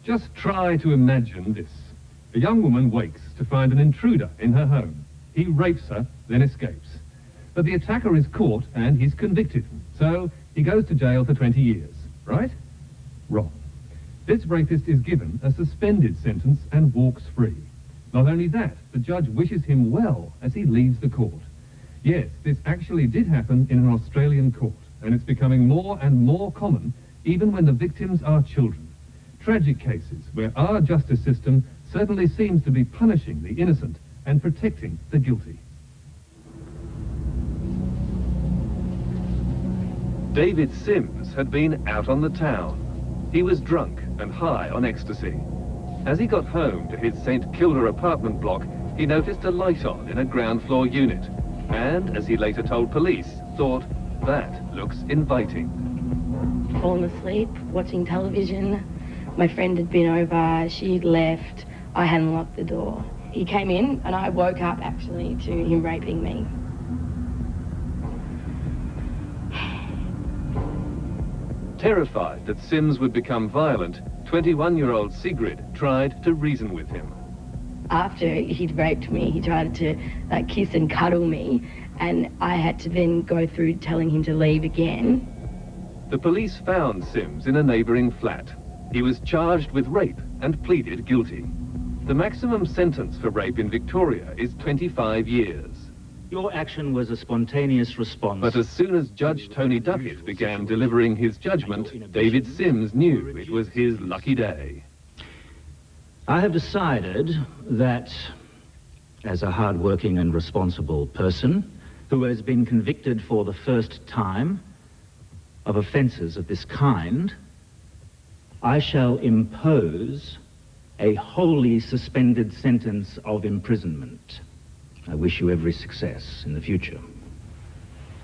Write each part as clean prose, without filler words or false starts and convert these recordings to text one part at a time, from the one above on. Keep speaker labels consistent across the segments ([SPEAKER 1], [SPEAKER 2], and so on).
[SPEAKER 1] Just try to imagine this. A young woman wakes to find an intruder in her home. He rapes her, then escapes. But the attacker is caught and he's convicted. So he goes to jail for 20 years, right? Wrong. This rapist is given a suspended sentence and walks free. Not only that, the judge wishes him well as he leaves the court. Yes, this actually did happen in an Australian court, and it's becoming more and more common, even when the victims are children. Tragic cases where our justice system certainly seems to be punishing the innocent and protecting the guilty.
[SPEAKER 2] David Sims had been out on the town. He was drunk and high on ecstasy. As he got home to his St Kilda apartment block, he noticed a light on in a ground floor unit, and, as he later told police, thought, that looks inviting.
[SPEAKER 3] Fallen asleep, watching television. My friend had been over, she'd left, I hadn't locked the door. He came in and I woke up actually to him raping me.
[SPEAKER 2] Terrified that Sims would become violent, 21-year-old Sigrid tried to reason with him.
[SPEAKER 3] After he'd raped me, he tried to kiss and cuddle me, and I had to then go through telling him to leave again.
[SPEAKER 2] The police found Sims in a neighbouring flat. He was charged with rape and pleaded guilty. The maximum sentence for rape in Victoria is 25 years.
[SPEAKER 4] Your action was a spontaneous response.
[SPEAKER 2] But as soon as Judge Tony Duckett began delivering his judgment, David Sims knew it was his lucky day.
[SPEAKER 4] I have decided that, as a hard-working and responsible person who has been convicted for the first time of offences of this kind, I shall impose a wholly suspended sentence of imprisonment. I wish you every success in the future.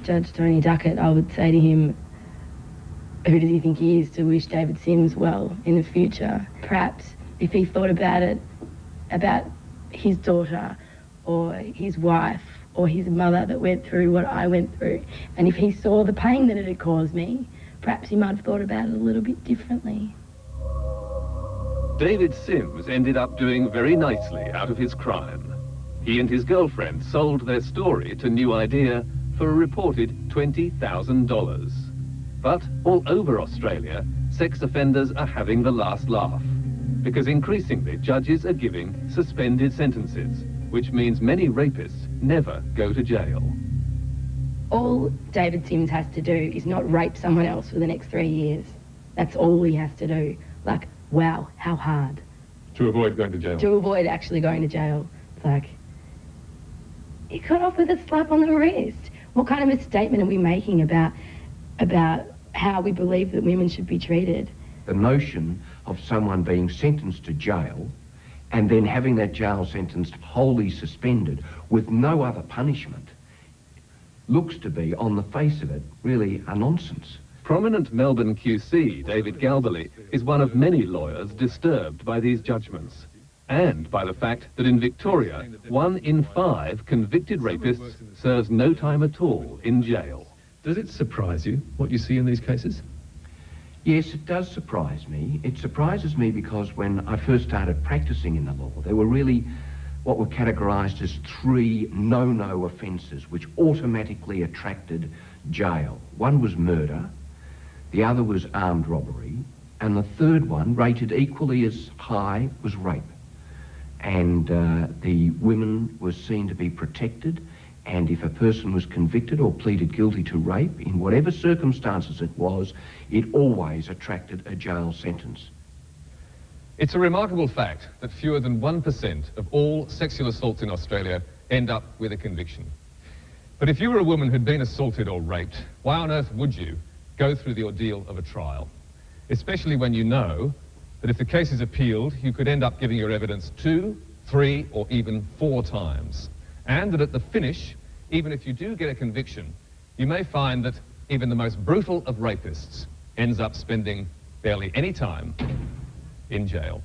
[SPEAKER 3] Judge Tony Duckett, I would say to him, who does he think he is to wish David Sims well in the future? Perhaps if he thought about it, about his daughter or his wife or his mother that went through what I went through, and if he saw the pain that it had caused me, perhaps he might have thought about it a little bit differently.
[SPEAKER 2] David Sims ended up doing very nicely out of his crime. He and his girlfriend sold their story to New Idea for a reported $20,000. But all over Australia, sex offenders are having the last laugh, because increasingly judges are giving suspended sentences, which means many rapists never go to jail.
[SPEAKER 3] All David Sims has to do is not rape someone else for the next 3 years. That's all he has to do. Like, wow, how hard.
[SPEAKER 1] To avoid going to jail?
[SPEAKER 3] To avoid actually going to jail. It's like, he got off with a slap on the wrist. What kind of a statement are we making about how we believe that women should be treated?
[SPEAKER 5] The notion of someone being sentenced to jail and then having that jail sentence wholly suspended with no other punishment looks to be, on the face of it, really a nonsense.
[SPEAKER 2] Prominent Melbourne QC, David Galbally, is one of many lawyers disturbed by these judgments, and by the fact that in Victoria, 1 in 5 convicted rapists serves no time at all in jail.
[SPEAKER 1] Does it surprise you, what you see in these cases?
[SPEAKER 5] Yes, it does surprise me. It surprises me because when I first started practicing in the law, there were really what were categorised as 3 no-no offences which automatically attracted jail. One was murder, the other was armed robbery, and the third one, rated equally as high, was rape. And the women were seen to be protected, and if a person was convicted or pleaded guilty to rape, in whatever circumstances it was, it always attracted a jail sentence.
[SPEAKER 1] It's a remarkable fact that fewer than 1% of all sexual assaults in Australia end up with a conviction. But if you were a woman who'd been assaulted or raped, why on earth would you go through the ordeal of a trial? Especially when you know that if the case is appealed, you could end up giving your evidence 2, 3, or even 4 times. And that at the finish, even if you do get a conviction, you may find that even the most brutal of rapists ends up spending barely any time in jail.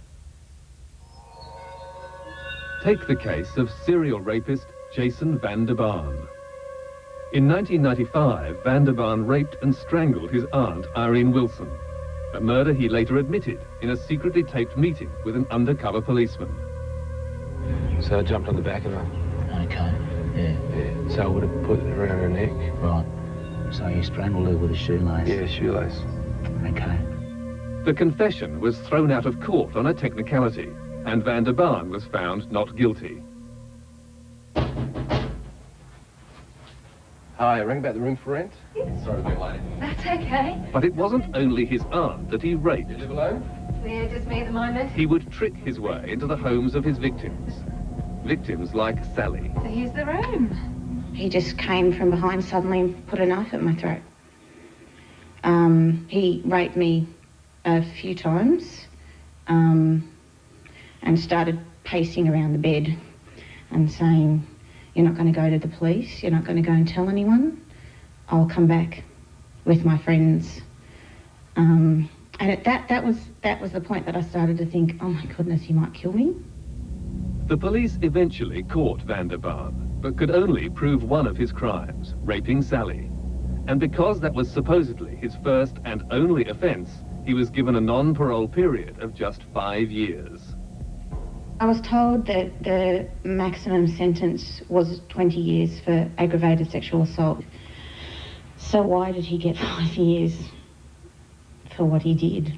[SPEAKER 2] Take the case of serial rapist Jason van der Barn. In 1995, van der Barn raped and strangled his aunt, Irene Wilson. a murder he later admitted in a secretly taped meeting with an undercover policeman.
[SPEAKER 6] So I jumped on the back of her.
[SPEAKER 7] Okay, yeah.
[SPEAKER 6] Yeah. So I would have put it around her neck.
[SPEAKER 7] Right. So you strangled her with a shoelace?
[SPEAKER 6] Yeah, shoelace.
[SPEAKER 7] Okay.
[SPEAKER 2] The confession was thrown out of court on a technicality, and Van der Baan was found not guilty.
[SPEAKER 6] Hi, I rang about the room for rent. Sorry to be late.
[SPEAKER 8] That's okay.
[SPEAKER 2] But it wasn't only his aunt that he raped.
[SPEAKER 6] You live alone?
[SPEAKER 8] Yeah, just me at the moment.
[SPEAKER 2] He would trick his way into the homes of his victims. Victims like Sally.
[SPEAKER 8] So here's the room.
[SPEAKER 9] He just came from behind suddenly and put a knife at my throat. He raped me a few times and started pacing around the bed and saying, "You're not going to go to the police, you're not going to go and tell anyone. I'll come back with my friends." And that was the point that I started to think, oh my goodness, he might kill me.
[SPEAKER 2] The police eventually caught Van der Baan, but could only prove one of his crimes, raping Sally. And because that was supposedly his first and only offence, he was given a non-parole period of just 5 years.
[SPEAKER 9] I was told that the maximum sentence was 20 years for aggravated sexual assault. So why did he get 5 years for what he did?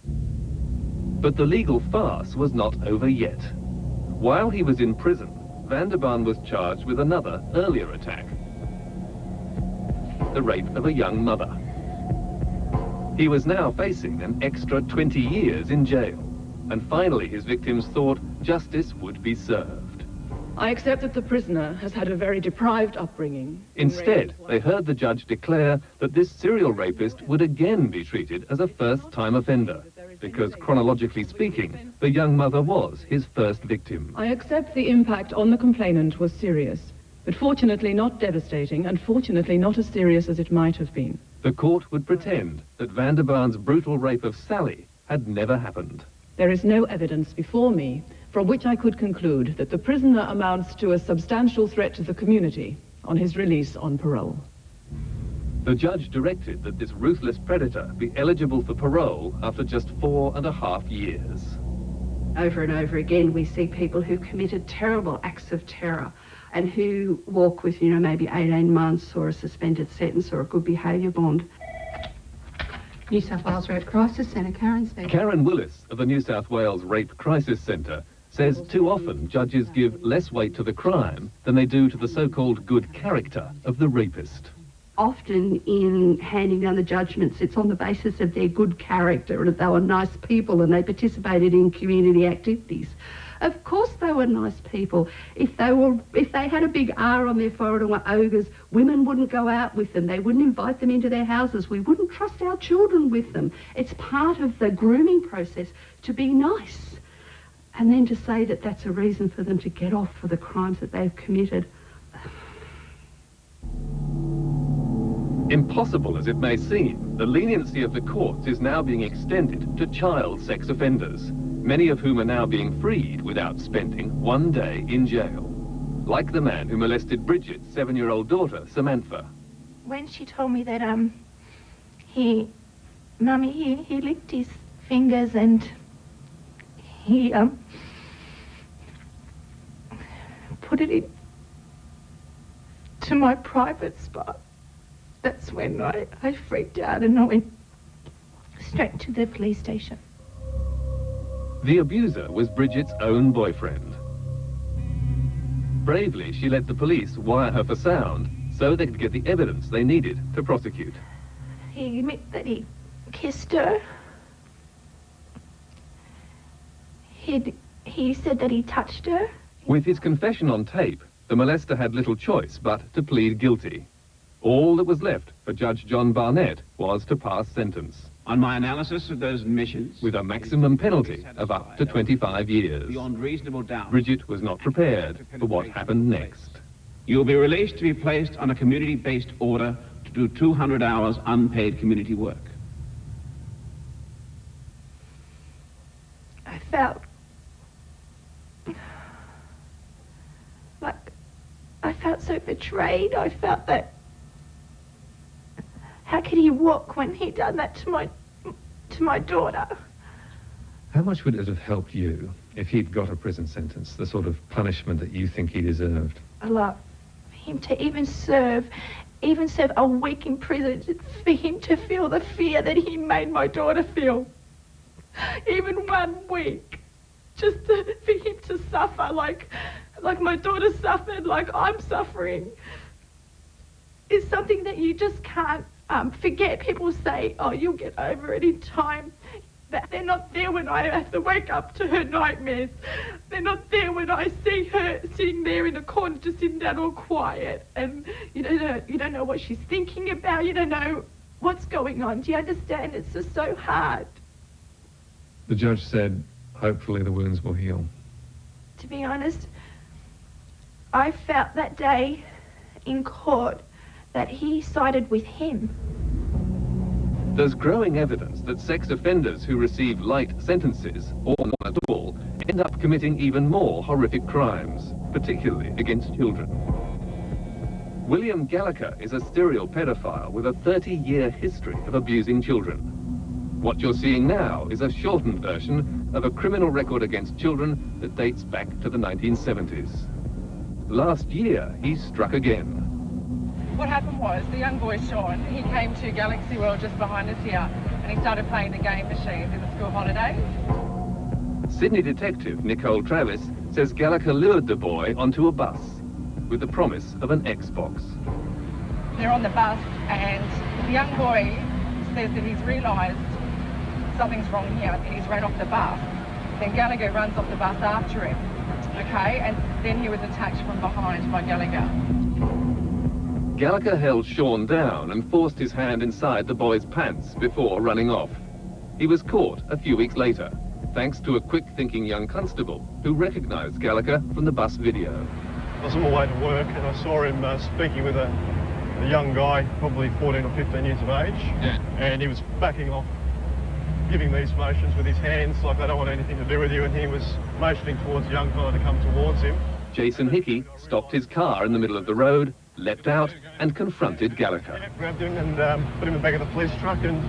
[SPEAKER 2] But the legal farce was not over yet. While he was in prison, Van der Baan was charged with another earlier attack, the rape of a young mother. He was now facing an extra 20 years in jail, and finally his victims thought justice would be served.
[SPEAKER 10] I accept that the prisoner has had a very deprived upbringing.
[SPEAKER 2] Instead, they heard the judge declare that this serial rapist would again be treated as a first-time offender, because chronologically speaking, the young mother was his first victim.
[SPEAKER 10] I accept the impact on the complainant was serious, but fortunately not devastating, and fortunately not as serious as it might have been.
[SPEAKER 2] The court would pretend that Van der Baan's brutal rape of Sally had never happened.
[SPEAKER 10] There is no evidence before me from which I could conclude that the prisoner amounts to a substantial threat to the community on his release on parole.
[SPEAKER 2] The judge directed that this ruthless predator be eligible for parole after just 4.5 years.
[SPEAKER 11] Over and over again, we see people who've committed terrible acts of terror and who walk with, maybe 18 months or a suspended sentence or a good behaviour bond.
[SPEAKER 8] New South Wales Rape Crisis Centre, Karen speaking.
[SPEAKER 2] Karen Willis of the New South Wales Rape Crisis Centre says too often judges give less weight to the crime than they do to the so-called good character of the rapist.
[SPEAKER 11] Often in handing down the judgments, it's on the basis of their good character and that they were nice people and they participated in community activities. Of course they were nice people. If they had a big R on their forehead and were ogres, women wouldn't go out with them. They wouldn't invite them into their houses. We wouldn't trust our children with them. It's part of the grooming process to be nice. And then to say that that's a reason for them to get off for the crimes that they've committed.
[SPEAKER 2] Impossible as it may seem, the leniency of the courts is now being extended to child sex offenders, many of whom are now being freed without spending 1 day in jail. Like the man who molested Bridget's 7-year-old daughter, Samantha.
[SPEAKER 12] When she told me that, he licked his fingers and he, put it in to my private spot. That's when I freaked out and I went straight to the police station.
[SPEAKER 2] The abuser was Bridget's own boyfriend. Bravely, she let the police wire her for sound so they could get the evidence they needed to prosecute.
[SPEAKER 12] He admitted that he kissed her. He said that he touched her.
[SPEAKER 2] With his confession on tape, the molester had little choice but to plead guilty. All that was left for Judge John Barnett was to pass sentence.
[SPEAKER 13] On my analysis of those admissions,
[SPEAKER 2] with a maximum penalty of up to 25 years.
[SPEAKER 13] Beyond reasonable doubt,
[SPEAKER 2] Bridget was not prepared for what happened next.
[SPEAKER 13] You will be released to be placed on a community-based order to do 200 hours unpaid community work.
[SPEAKER 12] I felt like I felt so betrayed. I felt that how could he walk when he done that to to my daughter.
[SPEAKER 1] How much would it have helped you if he'd got a prison sentence, the sort of punishment that you think he deserved?
[SPEAKER 12] A lot. For him to even serve a week in prison, for him to feel the fear that he made my daughter feel. Even 1 week. Just for him to suffer like my daughter suffered, like I'm suffering, is something that you just can't forget. People say, oh, you'll get over it in time. But they're not there when I have to wake up to her nightmares. They're not there when I see her sitting there in the corner, just sitting down all quiet. And you don't know what she's thinking about. You don't know what's going on. Do you understand? It's just so hard.
[SPEAKER 1] The judge said, hopefully the wounds will heal.
[SPEAKER 12] To be honest, I felt that day in court that he sided with him.
[SPEAKER 2] There's growing evidence that sex offenders who receive light sentences, or none at all, end up committing even more horrific crimes, particularly against children. William Gallagher is a serial pedophile with a 30-year history of abusing children. What you're seeing now is a shortened version of a criminal record against children that dates back to the 1970s. Last year, he struck again.
[SPEAKER 14] What happened was, the young boy, Sean, he came to Galaxy World just behind us here, and he started playing the game machines in the school holidays.
[SPEAKER 2] Sydney detective Nicole Travis says Gallagher lured the boy onto a bus with the promise of an Xbox.
[SPEAKER 14] They're on the bus, and the young boy says that he's realised something's wrong here, and he's ran off the bus. Then Gallagher runs off the bus after him, okay, and then he was attacked from behind by Gallagher.
[SPEAKER 2] Gallagher held Sean down and forced his hand inside the boy's pants before running off. He was caught a few weeks later, thanks to a quick-thinking young constable who recognised Gallagher from the bus video.
[SPEAKER 15] I was on my way to work and I saw him speaking with a young guy, probably 14 or 15 years of age, and he was backing off, giving these motions with his hands like, I don't want anything to do with you, and he was motioning towards the young fellow to come towards him.
[SPEAKER 2] Jason Hickey stopped his car in the middle of the road, leapt out and confronted Gallagher.
[SPEAKER 15] Grabbed him and put him in the back of the police truck, and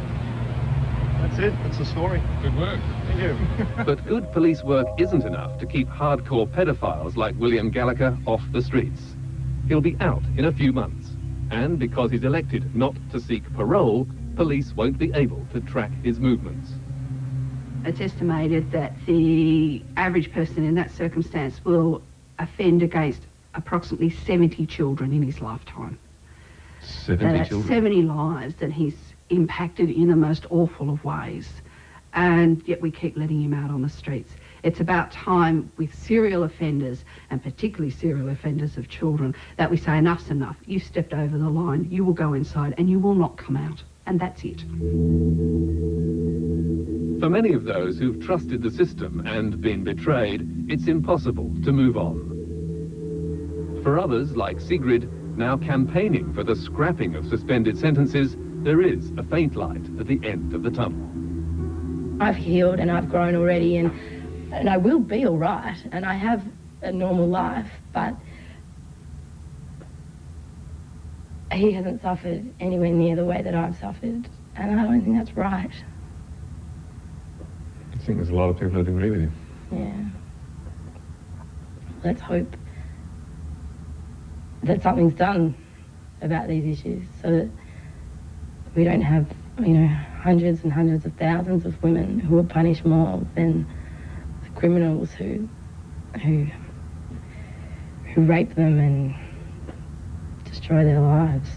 [SPEAKER 15] that's it. That's the story.
[SPEAKER 1] Good work.
[SPEAKER 15] Thank you.
[SPEAKER 2] But good police work isn't enough to keep hardcore pedophiles like William Gallagher off the streets. He'll be out in a few months. And because he's elected not to seek parole, police won't be able to track his movements.
[SPEAKER 11] It's estimated that the average person in that circumstance will offend against approximately 70 children in his lifetime.
[SPEAKER 2] 70 children?
[SPEAKER 11] 70 lives that he's impacted in the most awful of ways. And yet we keep letting him out on the streets. It's about time with serial offenders, and particularly serial offenders of children, that we say enough's enough. You've stepped over the line. You will go inside and you will not come out. And that's it.
[SPEAKER 2] For many of those who've trusted the system and been betrayed, it's impossible to move on. For others, like Sigrid, now campaigning for the scrapping of suspended sentences, there is a faint light at the end of the tunnel.
[SPEAKER 3] I've healed and I've grown already, and I will be all right, and I have a normal life, but he hasn't suffered anywhere near the way that I've suffered, and I don't think that's right.
[SPEAKER 1] I think there's a lot of people who'd agree with you.
[SPEAKER 3] Yeah. Let's hope that something's done about these issues so that we don't have, hundreds and hundreds of thousands of women who are punished more than the criminals who rape them and destroy their lives,